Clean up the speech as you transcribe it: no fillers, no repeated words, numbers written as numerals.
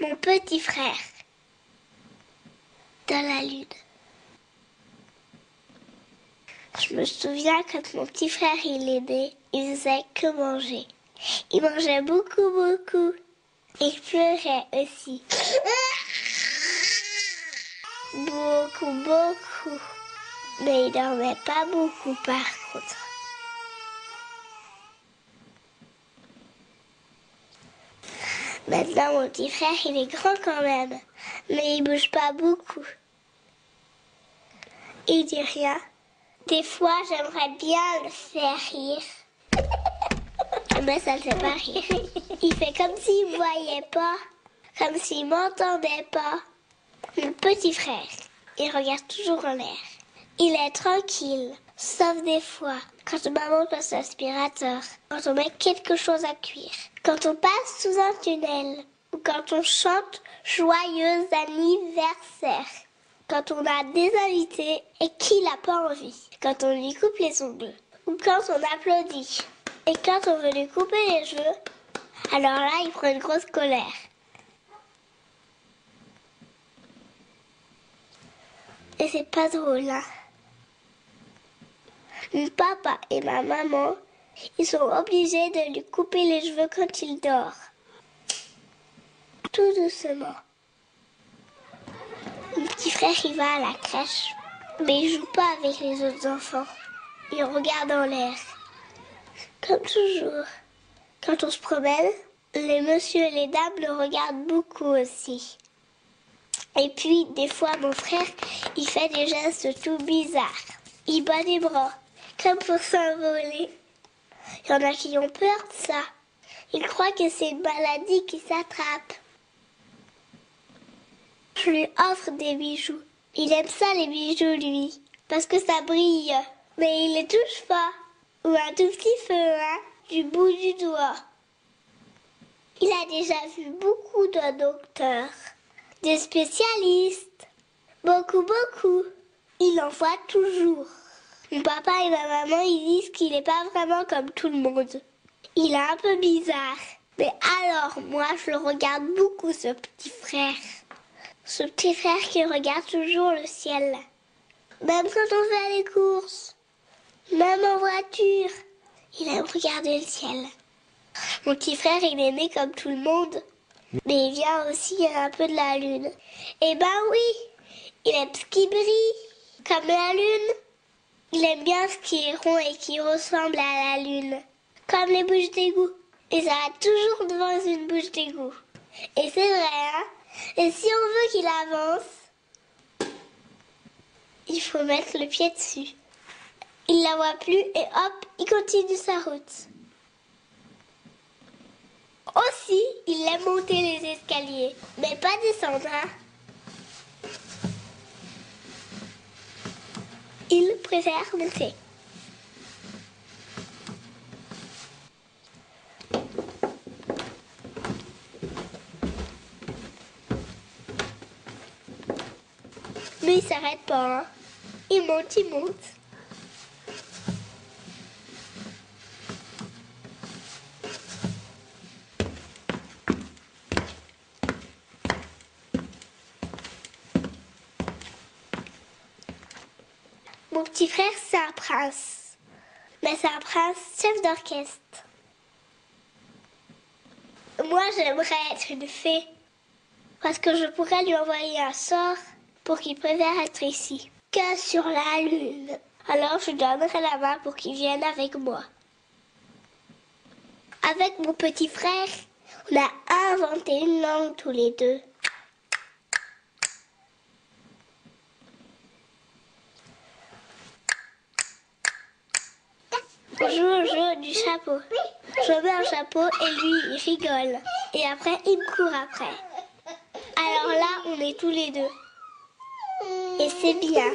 Mon petit frère. Dans la lune. Je me souviens quand mon petit frère il est né, il faisait que manger. Il mangeait beaucoup, beaucoup. Il pleurait aussi. Beaucoup, beaucoup. Mais il dormait pas beaucoup par contre. Maintenant, mon petit frère, il est grand quand même. Mais il bouge pas beaucoup. Il dit rien. Des fois, j'aimerais bien le faire rire. Mais ça ne fait pas rire. Il fait comme s'il ne voyait pas. Comme s'il m'entendait pas. Mon petit frère, il regarde toujours en l'air. Il est tranquille, sauf des fois, quand maman passe l'aspirateur, quand on met quelque chose à cuire, quand on passe sous un tunnel, ou quand on chante joyeux anniversaire, quand on a des invités et qu'il n'a pas envie, quand on lui coupe les ongles, ou quand on applaudit, et quand on veut lui couper les cheveux, alors là, il prend une grosse colère. Et c'est pas drôle, hein. Mon papa et ma maman, ils sont obligés de lui couper les cheveux quand il dort. Tout doucement. Mon petit frère, il va à la crèche, mais il joue pas avec les autres enfants. Il regarde en l'air. Comme toujours. Quand on se promène, les messieurs et les dames le regardent beaucoup aussi. Et puis, des fois, mon frère, il fait des gestes tout bizarres. Il bat les bras, comme pour s'envoler. Il y en a qui ont peur de ça. Ils croient que c'est une maladie qui s'attrape. Je lui offre des bijoux. Il aime ça, les bijoux, lui, parce que ça brille. Mais il les touche pas. Ou un tout petit feu, hein, du bout du doigt. Il a déjà vu beaucoup de docteurs, des spécialistes. Beaucoup, beaucoup. Il en voit toujours. Mon papa et ma maman, ils disent qu'il n'est pas vraiment comme tout le monde. Il est un peu bizarre. Mais alors, moi, je le regarde beaucoup, ce petit frère. Ce petit frère qui regarde toujours le ciel. Même quand on fait les courses. Même en voiture. Il aime regarder le ciel. Mon petit frère, il est né comme tout le monde. Mais il vient aussi un peu de la lune. Eh ben oui, il aime ce qui brille, comme la lune. Il aime bien ce qui est rond et qui ressemble à la lune, comme les bouches d'égout. Il s'arrête toujours devant une bouche d'égout. Et c'est vrai, hein? Et si on veut qu'il avance, il faut mettre le pied dessus. Il la voit plus et hop, il continue sa route. Aussi, il aime monter les escaliers, mais pas descendre, hein? Il préfère monter. Mais il s'arrête pas, hein? Il monte, il monte. Mon petit frère, c'est un prince. Mais c'est un prince chef d'orchestre. Moi, j'aimerais être une fée. Parce que je pourrais lui envoyer un sort pour qu'il préfère être ici que sur la lune. Alors, je donnerai la main pour qu'il vienne avec moi. Avec mon petit frère, on a inventé une langue tous les deux. On joue au jeu du chapeau. Je mets un chapeau et lui, il rigole. Et après, il me court après. Alors là, on est tous les deux. Et c'est bien.